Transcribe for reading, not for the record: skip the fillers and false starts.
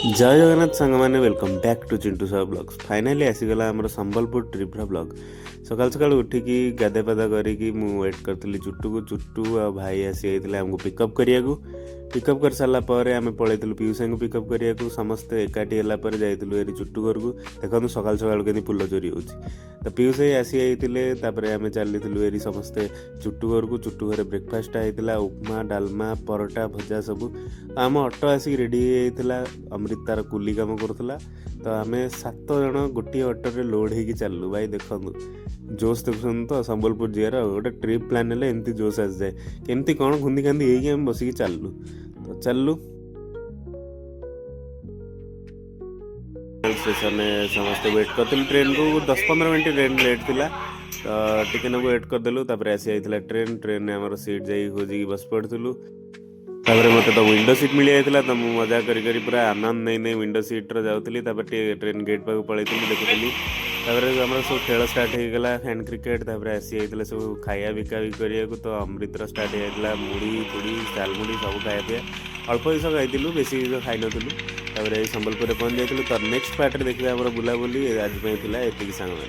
जय जगन्नाथ सांग मैंने वेलकम बैक टू चिंटू साहब ब्लॉग्स फाइनाली आसीगला आमर संबलपुर ट्रिप्र ब्लॉग सकाल सकाल उठिकी गाधे पादा करी वेट करी चुट्टू को चुट्टू आ भाई आसी आमको पिकअप करिया पिकअप कर सारा पर आम पलैलु पीयूषा को पिकअप करिया समस्ते एकाठी है जाइलु एरी चुट्टू घर को देखो सकाल सकाल के फुल चोरी हो तो पीयूष आसी जाते आम चलू एरी समस्ते चुट्टू घर को चुट्टू घर ब्रेकफास्ट होता उपमा डालमा परोटा भजा सब आम ऑटो आसिक रेडी होता अमृत तार कुली काम करूला तो आम 7 जन गोटे ऑटो लोड हो चलू भाई देखु जोश देखुन तो संबलपुर जीवार गोटे ट्रिप प्लान है एमती जोश आसी जाए केमती कौन खुंदी खांदी होगी बसिकी चलू तो चलू स्टेशन समस्ते वेट करते ट्रेन को 10-15 मिनट ट्रेन लेट थी तो टिके नाक वेट करदेलु आसी जाता ट्रेन ट्रेन आम सीट जा खोजिकी बस पड़ू तापर मत तो विंडो सीट मिल जाता तो मुझे मजा करी पूरा आनंद नहीं नहीं विंडो सीट्रे जाऊँगी ट्रेन गेट पाक पलैली देखुली आम सब खेल स्टार्ट होगा हैंड क्रिकेट आसी जाता सब खाया बिका भी करने तो अमृतर स्टार्ट होता मुड़ी फुड़ी झालमुड़ी सब खाया पीया अल्प जिस खाई बेसी खाई नुँ संबलपुर पहुँच जाइलु तो नेक्स्ट पार्ट देखिए बुलाबुली आज ये सांग